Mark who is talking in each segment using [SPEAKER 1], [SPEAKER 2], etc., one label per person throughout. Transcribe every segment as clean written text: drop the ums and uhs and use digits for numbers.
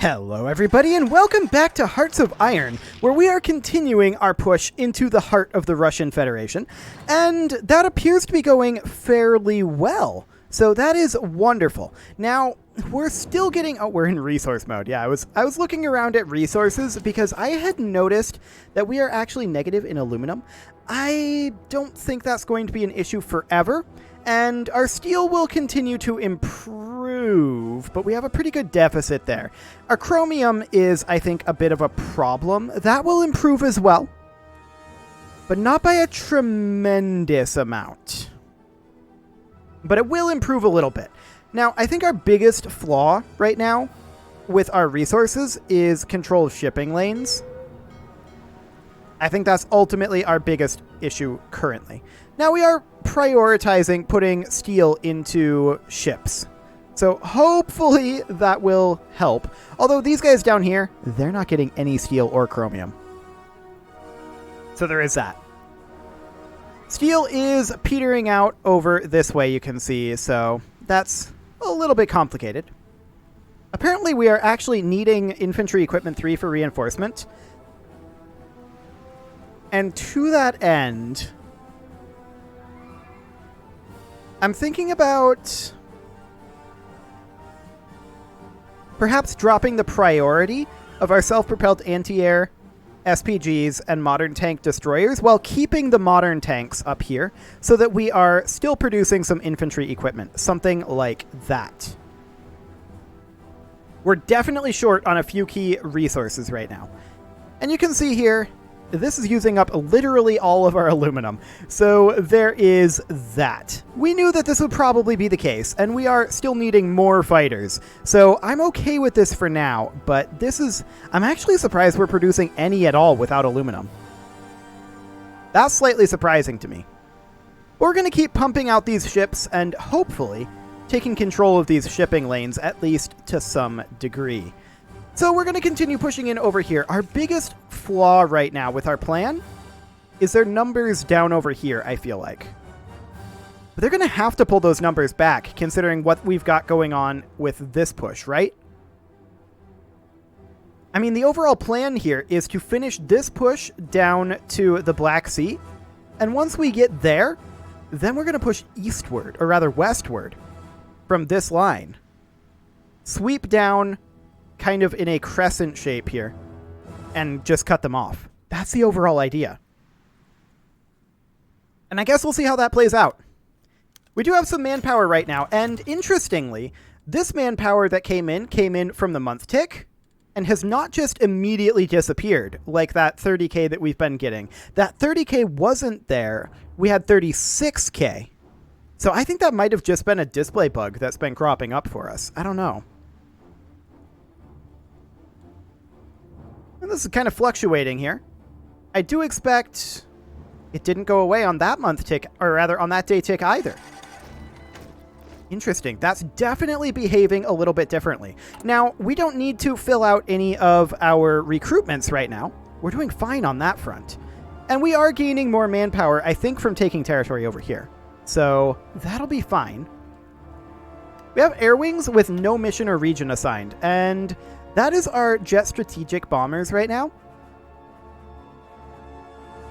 [SPEAKER 1] Hello everybody and welcome back to Hearts of Iron, where we are continuing our push into the heart of the Russian Federation, and that appears to be going fairly well. So that is wonderful. Now, we're still getting... Oh, we're in resource mode. Yeah, I was looking around at resources because I had noticed that we are actually negative in aluminum. I don't think that's going to be an issue forever. And our steel will continue to improve, but we have a pretty good deficit there. Our chromium is, I think, a bit of a problem. That will improve as well, but not by a tremendous amount. But it will improve a little bit. Now, I think our biggest flaw right now with our resources is control of shipping lanes. I think that's ultimately our biggest issue currently. Now we are prioritizing putting steel into ships. So hopefully that will help. Although these guys down here, they're not getting any steel or chromium. So there is that. Steel is petering out over this way, you can see. So that's a little bit complicated. Apparently we are actually needing Infantry Equipment 3 for reinforcement. And to that end, I'm thinking about perhaps dropping the priority of our self-propelled anti-air SPGs and modern tank destroyers while keeping the modern tanks up here so that we are still producing some infantry equipment, something like that. We're definitely short on a few key resources right now. And you can see here, this is using up literally all of our aluminum. So there is that. We knew that this would probably be the case, and we are still needing more fighters. So I'm okay with this for now, but this is... I'm actually surprised we're producing any at all without aluminum. That's slightly surprising to me. We're going to keep pumping out these ships and hopefully taking control of these shipping lanes, at least to some degree. So we're going to continue pushing in over here. Our biggest flaw right now with our plan is their numbers down over here, I feel like. But they're going to have to pull those numbers back, considering what we've got going on with this push, right? I mean, the overall plan here is to finish this push down to the Black Sea. And once we get there, then we're going to push eastward, or rather westward, from this line. Sweep down kind of in a crescent shape here and just cut them off. That's the overall idea. And I guess we'll see how that plays out. We do have some manpower right now, and interestingly, this manpower that came in from the month tick and has not just immediately disappeared like that 30k that we've been getting. That 30k wasn't there. We had 36k. So I think that might have just been a display bug that's been cropping up for us. I don't know. And this is kind of fluctuating here. I do expect it didn't go away on that month tick, or rather on that day tick either. Interesting. That's definitely behaving a little bit differently. Now, we don't need to fill out any of our recruitments right now. We're doing fine on that front. And we are gaining more manpower, I think, from taking territory over here. So that'll be fine. We have air wings with no mission or region assigned, and that is our jet strategic bombers right now.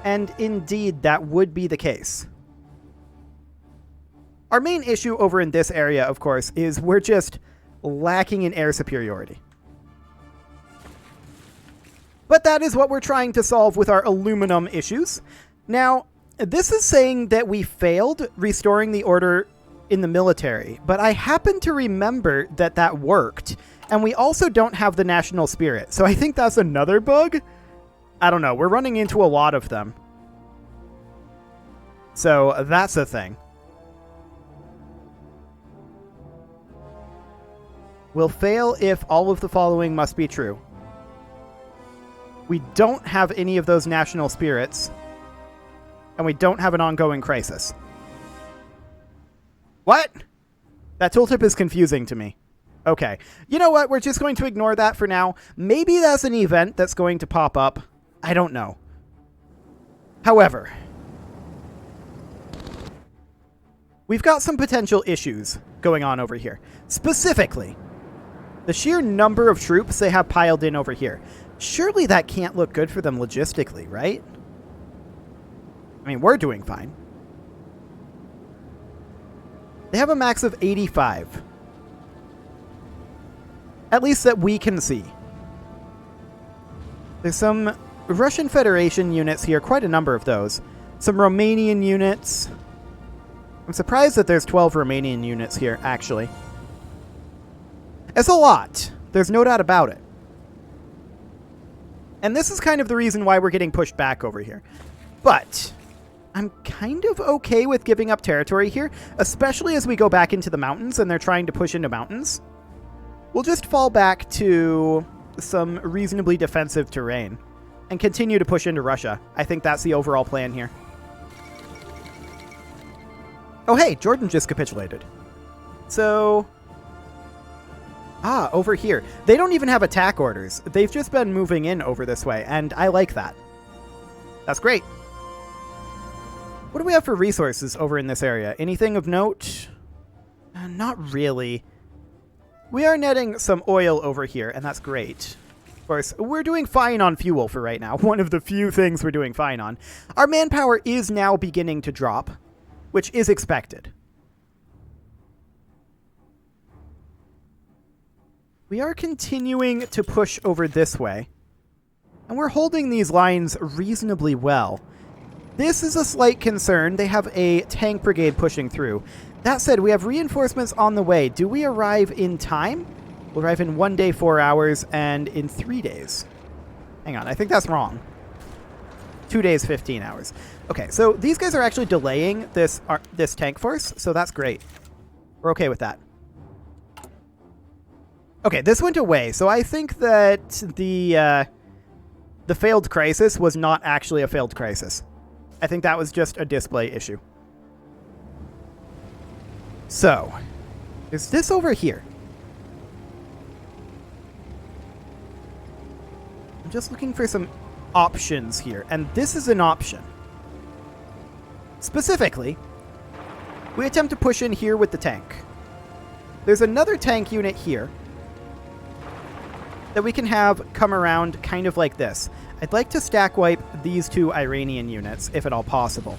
[SPEAKER 1] And indeed, that would be the case. Our main issue over in this area, of course, is we're just lacking in air superiority. But that is what we're trying to solve with our aluminum issues. Now, this is saying that we failed restoring the order in the military, but I happen to remember that that worked. And we also don't have the national spirit. So I think that's another bug. I don't know. We're running into a lot of them. So that's a thing. Will fail if all of the following must be true. We don't have any of those national spirits. And we don't have an ongoing crisis. What? That tooltip is confusing to me. Okay, you know what? We're just going to ignore that for now. Maybe that's an event that's going to pop up. I don't know. However, we've got some potential issues going on over here. Specifically, The sheer number of troops they have piled in over here. Surely that can't look good for them logistically, right? I mean, we're doing fine. They have a max of 85. At least that we can see. There's some Russian Federation units here, quite a number of those. Some Romanian units. I'm surprised that there's 12 Romanian units here, actually. It's a lot. There's no doubt about it. And this is kind of the reason why we're getting pushed back over here. But I'm kind of okay with giving up territory here, especially as we go back into the mountains and they're trying to push into mountains. We'll just fall back to some reasonably defensive terrain and continue to push into Russia. I think that's the overall plan here. Oh, hey, Jordan just capitulated. So, over here. They don't even have attack orders. They've just been moving in over this way, and I like that. That's great. What do we have for resources over in this area? Anything of note? Not really. We are netting some oil over here, and that's great. Of course, we're doing fine on fuel for right now. One of the few things we're doing fine on. Our manpower is now beginning to drop, which is expected. We are continuing to push over this way, and we're holding these lines reasonably well. This is a slight concern. They have a tank brigade pushing through. That said, we have reinforcements on the way. Do we arrive in time? We'll arrive in 1 day, 4 hours, and in 3 days. Hang on, I think that's wrong. 2 days, 15 hours. Okay, so these guys are actually delaying this tank force, so that's great. We're okay with that. Okay, this went away, so I think that the failed crisis was not actually a failed crisis. I think that was just a display issue. So, is this over here? I'm just looking for some options here, and this is an option. Specifically, we attempt to push in here with the tank. There's another tank unit here that we can have come around kind of like this. I'd like to stack wipe these two Iranian units, if at all possible.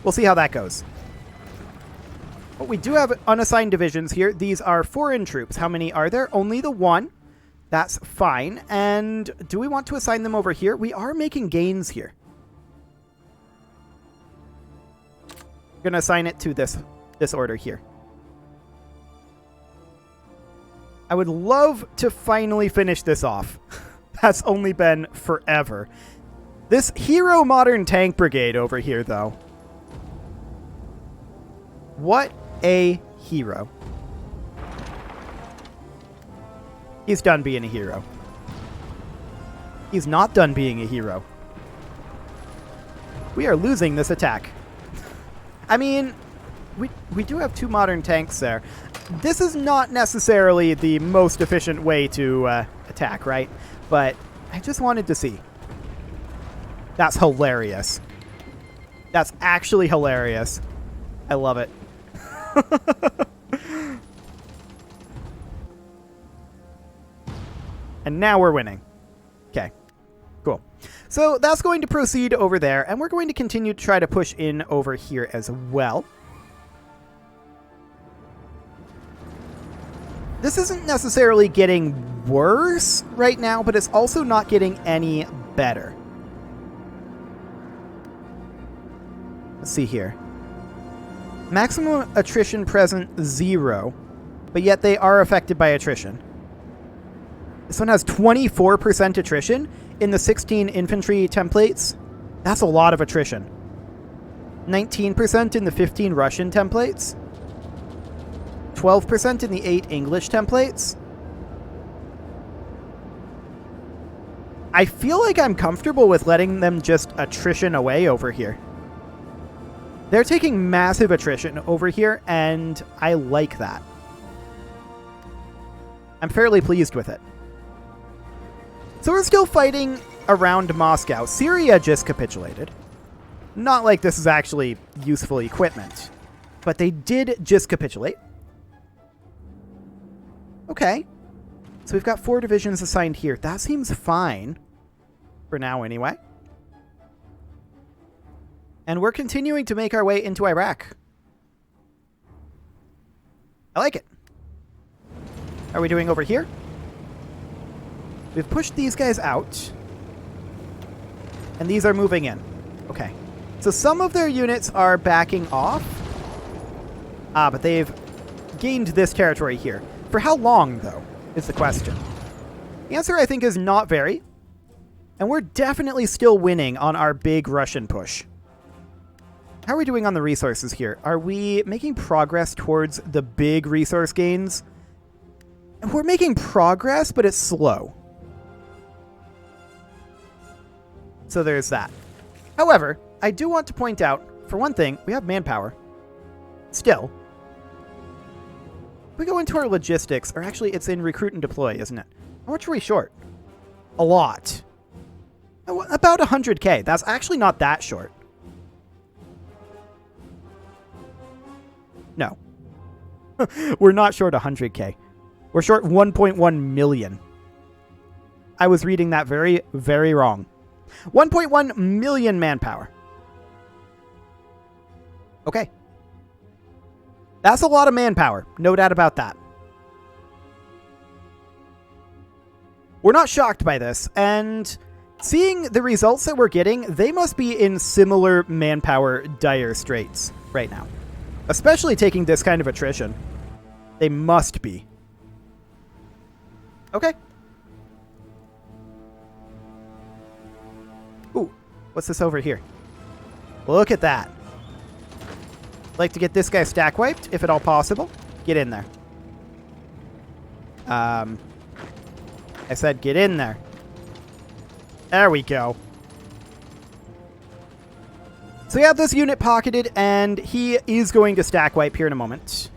[SPEAKER 1] We'll see how that goes. But we do have unassigned divisions here. These are foreign troops. How many are there? Only the one. That's fine. And do we want to assign them over here? We are making gains here. I'm going to assign it to this order here. I would love to finally finish this off. That's only been forever. This hero modern tank brigade over here, though. What a hero. He's done being a hero. He's not done being a hero. We are losing this attack. I mean, we do have 2 modern tanks there. This is not necessarily the most efficient way to attack, right? But I just wanted to see. That's hilarious. That's actually hilarious. I love it. And now we're winning. Okay, cool. So that's going to proceed over there, and we're going to continue to try to push in over here as well. This isn't necessarily getting worse right now, but it's also not getting any better. Let's see here. Maximum attrition present 0, but yet they are affected by attrition. This one has 24% attrition in the 16 infantry templates. That's a lot of attrition. 19% in the 15 Russian templates. 12% in the 8 English templates. I feel like I'm comfortable with letting them just attrition away over here. They're taking massive attrition over here, and I like that. I'm fairly pleased with it. So we're still fighting around Moscow. Syria just capitulated. Not like this is actually useful equipment, but they did just capitulate. Okay. So we've got 4 divisions assigned here. That seems fine. For now, anyway. And we're continuing to make our way into Iraq. I like it. How are we doing over here? We've pushed these guys out. And these are moving in. Okay. So some of their units are backing off. But they've gained this territory here. For how long, though, is the question. The answer, I think, is not very. And we're definitely still winning on our big Russian push. How are we doing on the resources here? Are we making progress towards the big resource gains? We're making progress, but it's slow. So there's that. However, I do want to point out, for one thing, we have manpower. Still. If we go into our logistics, or actually it's in recruit and deploy, isn't it? How much are we short? A lot. About 100k. That's actually not that short. No. We're not short 100k. We're short 1.1 million. I was reading that very, very wrong. 1.1 million manpower. Okay. That's a lot of manpower. No doubt about that. We're not shocked by this, and seeing the results that we're getting, they must be in similar manpower dire straits right now. Especially taking this kind of attrition. They must be. Okay. Ooh, what's this over here? Look at that. Like to get this guy stack wiped, if at all possible. Get in there. I said get in there. There we go. So we have this unit pocketed, and he is going to stack wipe here in a moment.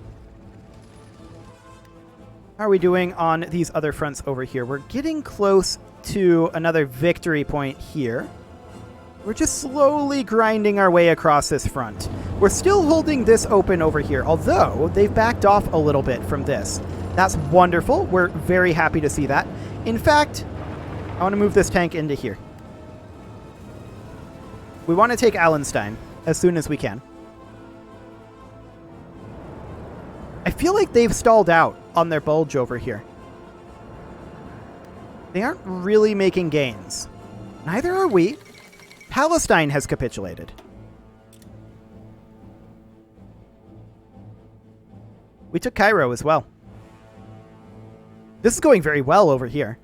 [SPEAKER 1] How are we doing on these other fronts over here? We're getting close to another victory point here. We're just slowly grinding our way across this front. We're still holding this open over here, although they've backed off a little bit from this. That's wonderful. We're very happy to see that. In fact, I want to move this tank into here. We want to take Allenstein as soon as we can. I feel like they've stalled out on their bulge over here. They aren't really making gains. Neither are we. Palestine has capitulated. We took Cairo as well. This is going very well over here.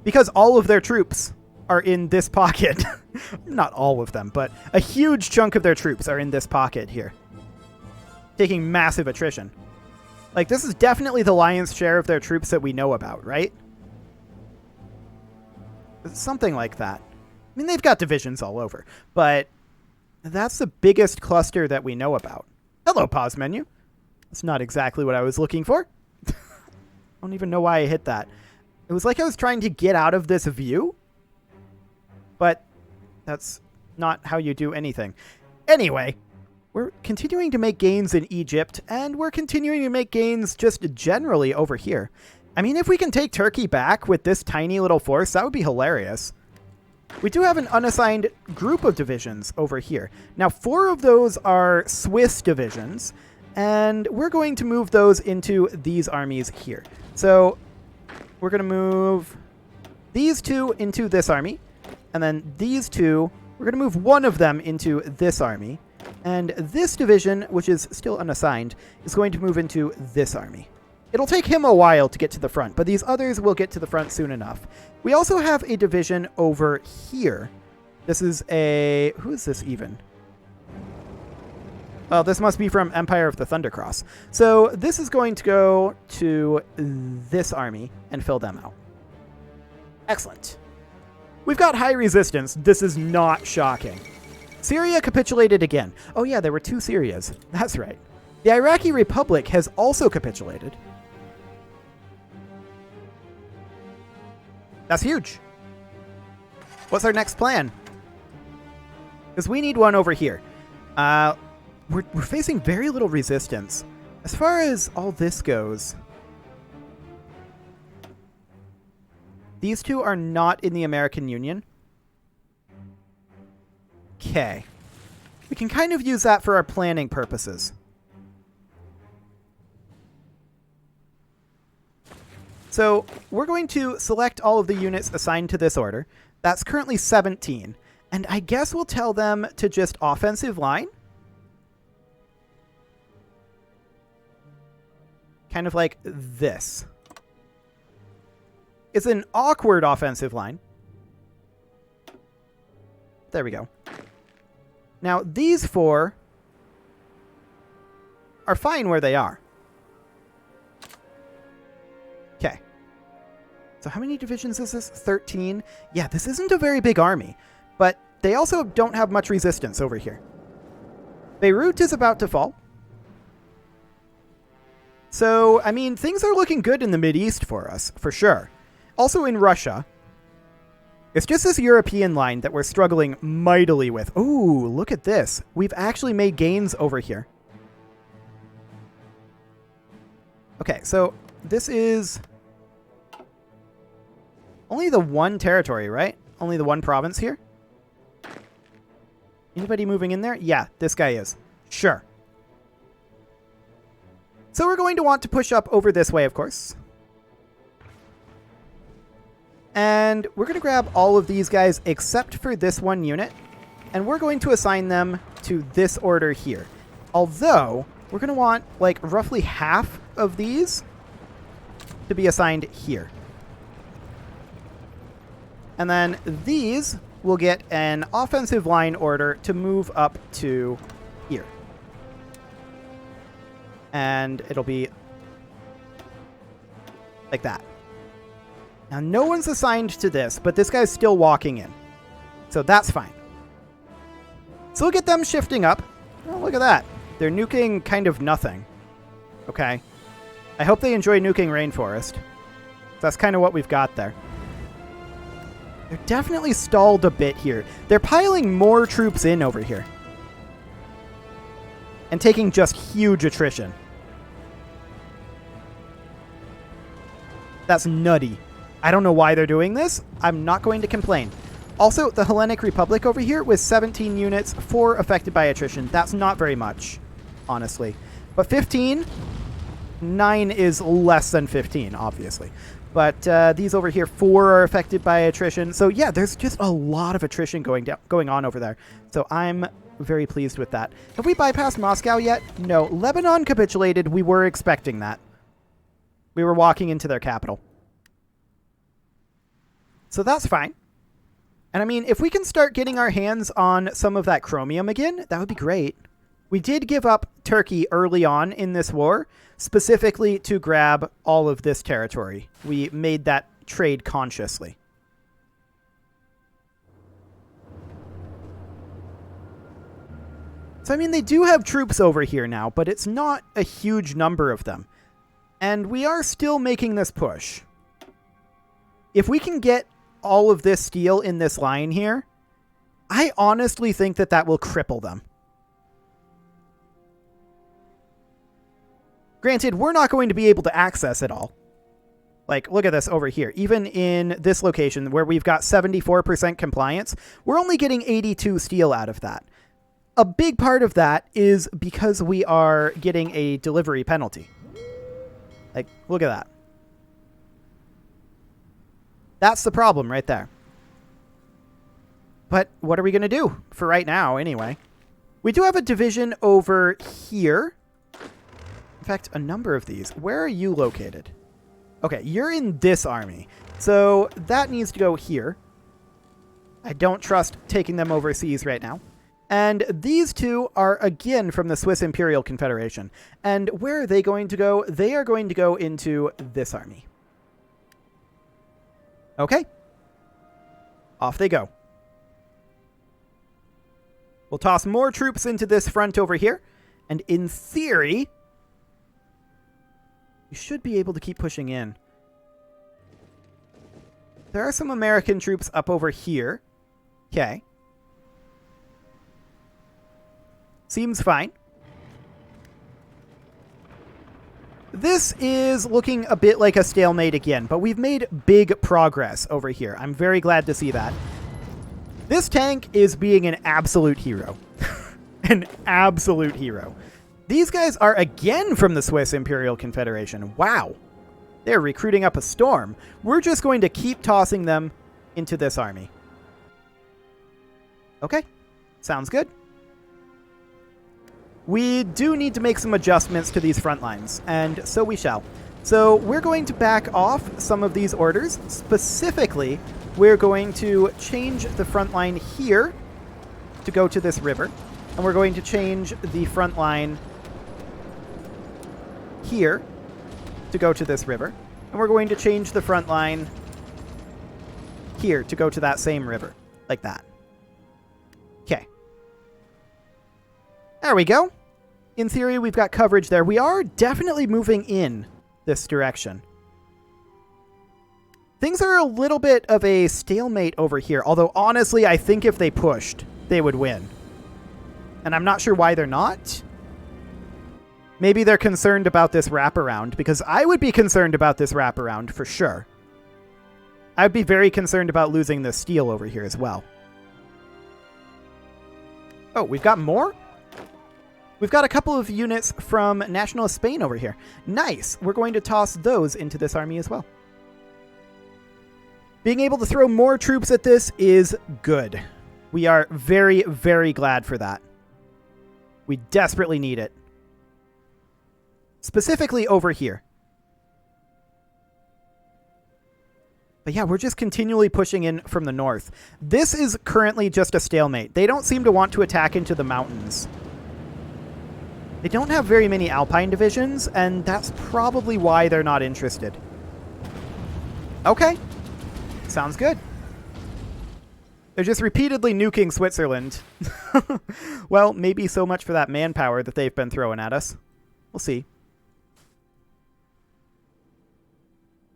[SPEAKER 1] Because all of their troops are in this pocket. Not all of them, but a huge chunk of their troops are in this pocket here. Taking massive attrition. Like, this is definitely the lion's share of their troops that we know about, right? Something like that. I mean, they've got divisions all over, but that's the biggest cluster that we know about. Hello, pause menu. That's not exactly what I was looking for. I don't even know why I hit that. It was like I was trying to get out of this view, but that's not how you do anything. Anyway, we're continuing to make gains in Egypt, and we're continuing to make gains just generally over here. I mean, if we can take Turkey back with this tiny little force, that would be hilarious. We do have an unassigned group of divisions over here. Now, 4 of those are Swiss divisions, and we're going to move those into these armies here. So we're going to move these 2 into this army, and then these 2, we're going to move one of them into this army, and this division, which is still unassigned, is going to move into this army. It'll take him a while to get to the front, but these others will get to the front soon enough. We also have a division over here. This is a... who is this even? Oh, this must be from Empire of the Thundercross. So this is going to go to this army and fill them out. Excellent. We've got high resistance. This is not shocking. Syria capitulated again. Oh yeah, there were 2 Syrias. That's right. The Iraqi Republic has also capitulated. That's huge. What's our next plan? Because we need one over here. We're facing very little resistance. As far as all this goes, These two are not in the American Union. Okay. We can kind of use that for our planning purposes. So we're going to select all of the units assigned to this order. That's currently 17. And I guess we'll tell them to just offensive line. Kind of like this. It's an awkward offensive line. There we go. Now, these four are fine where they are. Okay. So how many divisions is this? 13? Yeah, this isn't a very big army, but they also don't have much resistance over here. Beirut is about to fall. So, I mean, things are looking good in the Mideast for us, for sure. Also in Russia. It's just this European line that we're struggling mightily with. Ooh, look at this. We've actually made gains over here. Okay, so this is only the one territory, right? Only the one province here? Anybody moving in there? Yeah, this guy is. Sure. So we're going to want to push up over this way, of course. And we're going to grab all of these guys except for this one unit. And we're going to assign them to this order here. Although, we're going to want like roughly half of these to be assigned here. And then these will get an offensive line order to move up to here. And it'll be like that. Now, no one's assigned to this, but this guy's still walking in. So that's fine. So we'll get them shifting up. Oh, look at that. They're nuking kind of nothing. Okay. I hope they enjoy nuking Rainforest. That's kind of what we've got there. They're definitely stalled a bit here. They're piling more troops in over here. And taking just huge attrition. That's nutty. I don't know why they're doing this. I'm not going to complain. Also, the Hellenic Republic over here with 17 units, 4 affected by attrition. That's not very much, honestly. But 15, 9 is less than 15, obviously. But these over here, 4 are affected by attrition. So yeah, there's just a lot of attrition going on over there. So I'm very pleased with that. Have we bypassed Moscow yet? No. Lebanon capitulated. We were expecting that. We were walking into their capital. So that's fine. And I mean, if we can start getting our hands on some of that chromium again, that would be great. We did give up Turkey early on in this war, specifically to grab all of this territory. We made that trade consciously. So I mean, they do have troops over here now, but it's not a huge number of them. And we are still making this push. If we can get all of this steel in this line here, I honestly think that that will cripple them. Granted, we're not going to be able to access it all. Like, look at this over here. Even in this location where we've got 74% compliance, we're only getting 82 steel out of that. A big part of that is because we are getting a delivery penalty. Like, look at that. That's the problem right there. But what are we going to do for right now, anyway? We do have a division over here. In fact, a number of these. Where are you located? Okay, you're in this army. So that needs to go here. I don't trust taking them overseas right now. And these two are, again, from the Swiss Imperial Confederation. And where are they going to go? They are going to go into this army. Okay. Off they go. We'll toss more troops into this front over here. And in theory, we should be able to keep pushing in. There are some American troops up over here. Okay. Seems fine. This is looking a bit like a stalemate again, but we've made big progress over here. I'm very glad to see that. This tank is being an absolute hero. An absolute hero. These guys are again from the Swiss Imperial Confederation. Wow. They're recruiting up a storm. We're just going to keep tossing them into this army. Okay. Sounds good. We do need to make some adjustments to these front lines, and so we shall. So we're going to back off some of these orders. Specifically, we're going to change the front line here to go to this river, and we're going to change the front line here to go to this river, and we're going to change the front line here to go to that same river, like that. Okay. There we go. In theory, we've got coverage there. We are definitely moving in this direction. Things are a little bit of a stalemate over here, although honestly, I think if they pushed, they would win. And I'm not sure why they're not. Maybe they're concerned about this wraparound, because I would be concerned about this wraparound for sure. I'd be very concerned about losing this steel over here as well. Oh, we've got more? We've got a couple of units from Nationalist Spain over here. Nice. We're going to toss those into this army as well. Being able to throw more troops at this is good. We are very, very glad for that. We desperately need it. Specifically over here. But yeah, we're just continually pushing in from the north. This is currently just a stalemate. They don't seem to want to attack into the mountains. They don't have very many Alpine divisions, and that's probably why they're not interested. Okay. Sounds good. They're just repeatedly nuking Switzerland. Well, maybe so much for that manpower that they've been throwing at us. We'll see.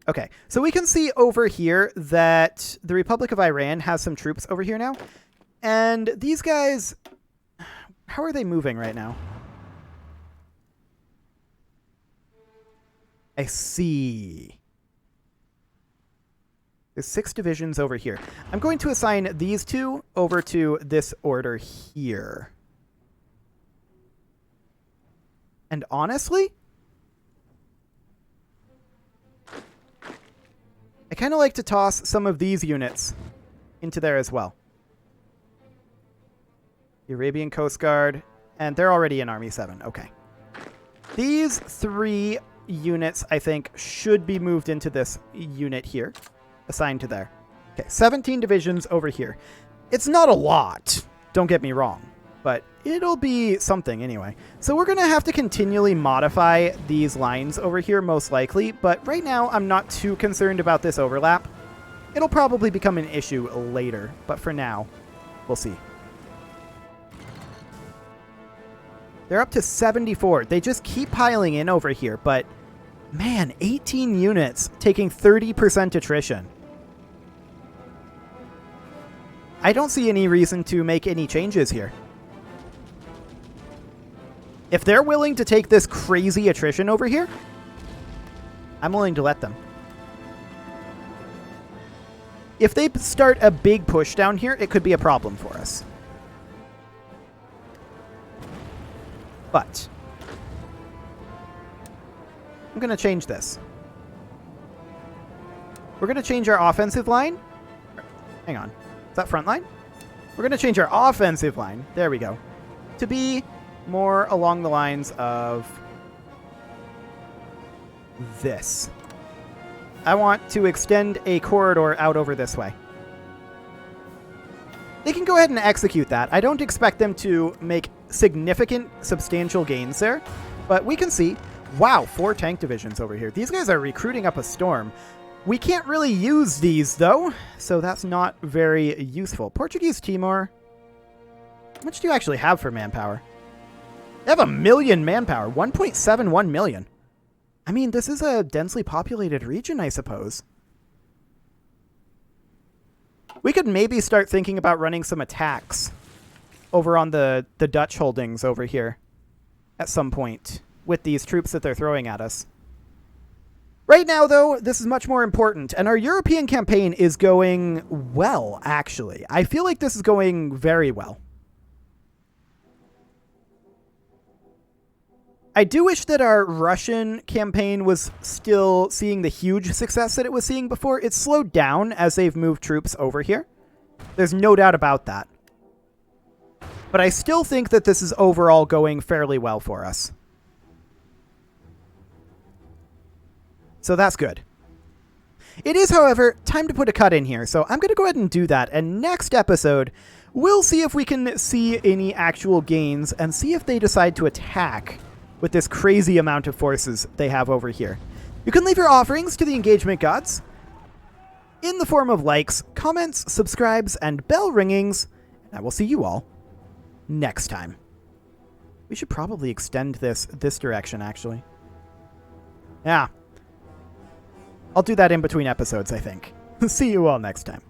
[SPEAKER 1] Okay, so we can see over here that the Republic of Iran has some troops over here now. And these guys, how are they moving right now? I see. There's 6 divisions over here. I'm going to assign these 2 over to this order here. And honestly, I kind of like to toss some of these units into there as well. The Arabian Coast Guard, and they're already in Army 7. Okay. These 3 units, I think, should be moved into this unit here, assigned to there. Okay, 17 divisions over here. It's not a lot, don't get me wrong, but it'll be something anyway. So we're going to have to continually modify these lines over here, most likely, but right now I'm not too concerned about this overlap. It'll probably become an issue later, but for now, we'll see. They're up to 74. They just keep piling in over here, but man, 18 units taking 30% attrition. I don't see any reason to make any changes here. If they're willing to take this crazy attrition over here, I'm willing to let them. If they start a big push down here, it could be a problem for us. But I'm going to change this. We're going to change our offensive line. Hang on. Is that front line? We're going to change our offensive line. There we go. To be more along the lines of this. I want to extend a corridor out over this way. They can go ahead and execute that. I don't expect them to make significant, substantial gains there, but we can see, wow, 4 tank divisions over here. These guys are recruiting up a storm. We can't really use these, though, so that's not very useful. Portuguese Timor, how much do you actually have for manpower? They have 1 million manpower, 1.71 million. I mean, this is a densely populated region, I suppose. We could maybe start thinking about running some attacks over on the Dutch holdings over here at some point with these troops that they're throwing at us. Right now, though, this is much more important, and our European campaign is going well, actually. I feel like this is going very well. I do wish that our Russian campaign was still seeing the huge success that it was seeing before. It's slowed down as they've moved troops over here. There's no doubt about that. But I still think that this is overall going fairly well for us. So that's good. It is, however, time to put a cut in here, so I'm going to go ahead and do that. And next episode, we'll see if we can see any actual gains and see if they decide to attack with this crazy amount of forces they have over here. You can leave your offerings to the engagement gods in the form of likes, comments, subscribes, and bell ringings. And I will see you all next time. We should probably extend this direction, actually. Yeah. I'll do that in between episodes, I think. See you all next time.